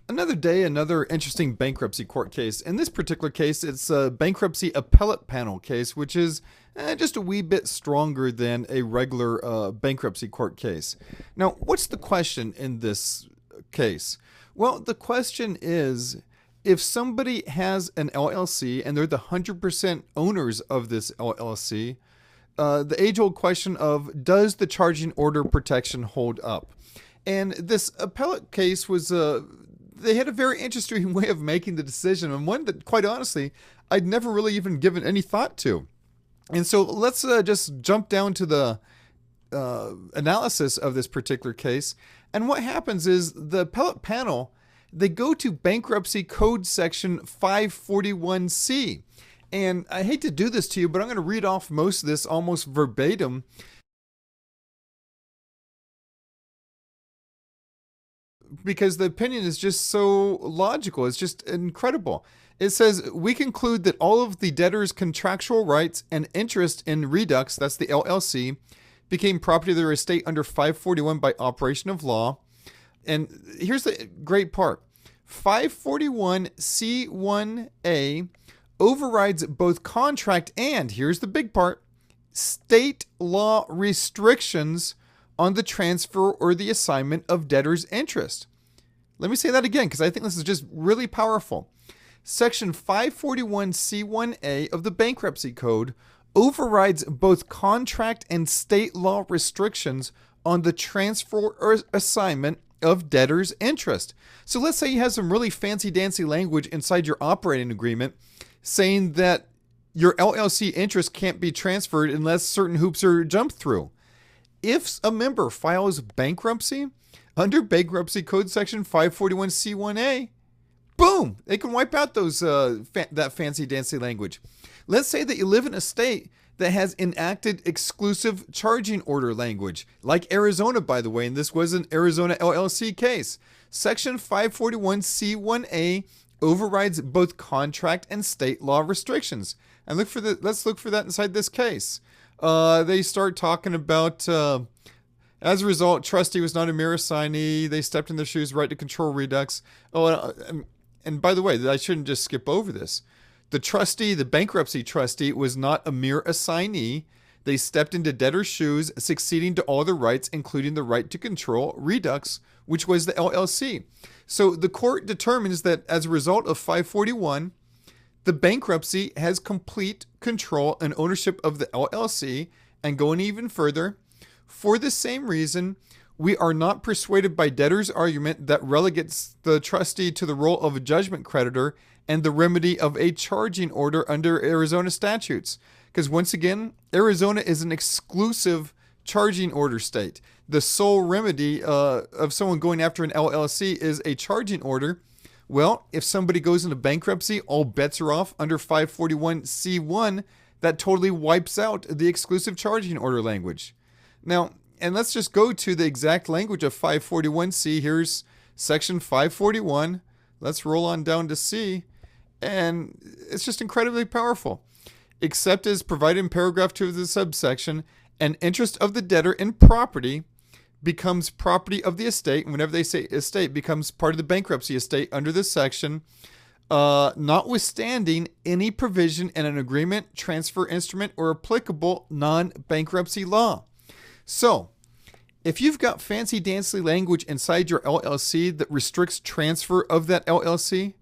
Another day, another interesting bankruptcy court case. In this particular case, it's a bankruptcy appellate panel case, which is just a wee bit stronger than a regular bankruptcy court case. Now, what's the question in this case? Well, the question is, if somebody has an LLC and they're the 100% owners of this LLC, the age-old question of, does the charging order protection hold up? And this appellate case was they had a very interesting way of making the decision, and one that, quite honestly, I'd never really even given any thought to. And so let's just jump down to the analysis of this particular case. And what happens is the appellate panel, they go to Bankruptcy Code Section 541C. And I hate to do this to you, but I'm going to read off most of this almost verbatim, because the opinion is just so logical. It's just incredible. It says, we conclude that all of the debtor's contractual rights and interest in Redux, that's the LLC, became property of their estate under 541 by operation of law. And here's the great part. 541C1A overrides both contract and, here's the big part, state law restrictions on the transfer or the assignment of debtor's interest. Let me say that again, because I think this is just really powerful. Section 541C1A of the Bankruptcy Code overrides both contract and state law restrictions on the transfer or assignment of debtor's interest. So let's say you have some really fancy-dancy language inside your operating agreement saying that your LLC interest can't be transferred unless certain hoops are jumped through. If a member files bankruptcy under Bankruptcy Code Section 541C1A, boom, they can wipe out those that fancy-dancy language. Let's say that you live in a state that has enacted exclusive charging order language, like Arizona, by the way, and this was an Arizona LLC case. Section 541C1A overrides both contract and state law restrictions. And let's look for that inside this case. They start talking about, as a result, trustee was not a mere assignee. They stepped in their shoes, right to control Redux. Oh, and by the way, I shouldn't just skip over this. The trustee, the bankruptcy trustee, was not a mere assignee. They stepped into debtor's shoes, succeeding to all their rights, including the right to control Redux, which was the LLC. So the court determines that as a result of 541, the bankruptcy has complete control and ownership of the LLC, and going even further, for the same reason, we are not persuaded by debtor's argument that relegates the trustee to the role of a judgment creditor and the remedy of a charging order under Arizona statutes. Because once again, Arizona is an exclusive charging order state. The sole remedy of someone going after an LLC is a charging order. Well, if somebody goes into bankruptcy, all bets are off under 541C1. That totally wipes out the exclusive charging order language. Now, and let's just go to the exact language of 541C. Here's section 541. Let's roll on down to C. And it's just incredibly powerful. Except as provided in paragraph 2 of the subsection, an interest of the debtor in property becomes property of the estate, and whenever they say estate, becomes part of the bankruptcy estate under this section, notwithstanding any provision in an agreement, transfer instrument, or applicable non-bankruptcy law. So, if you've got fancy-dancy language inside your LLC that restricts transfer of that LLC,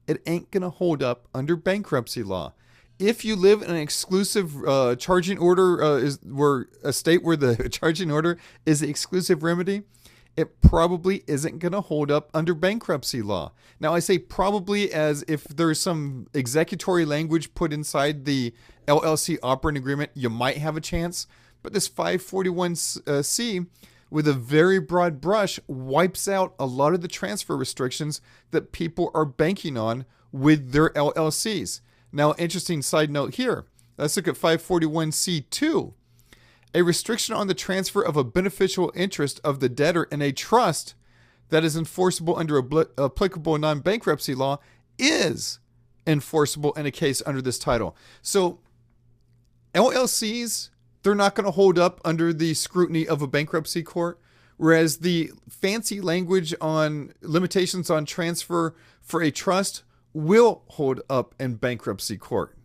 it ain't going to hold up under bankruptcy law. If you live in an exclusive charging order, where a state where the charging order is the exclusive remedy, it probably isn't going to hold up under bankruptcy law. Now, I say probably as if there's some executory language put inside the LLC operating agreement, you might have a chance. But this 541C, with a very broad brush, wipes out a lot of the transfer restrictions that people are banking on with their LLCs. Now, interesting side note here. Let's look at 541C2. A restriction on the transfer of a beneficial interest of the debtor in a trust that is enforceable under applicable non-bankruptcy law is enforceable in a case under this title. So, LLCs, they're not going to hold up under the scrutiny of a bankruptcy court, Whereas the fancy language on limitations on transfer for a trust will hold up in bankruptcy court.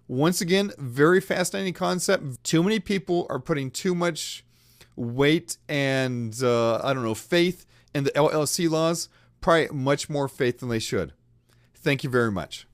Once again, very fascinating concept. Too many people are putting too much weight and, faith in the LLC laws. Probably much more faith than they should. Thank you very much.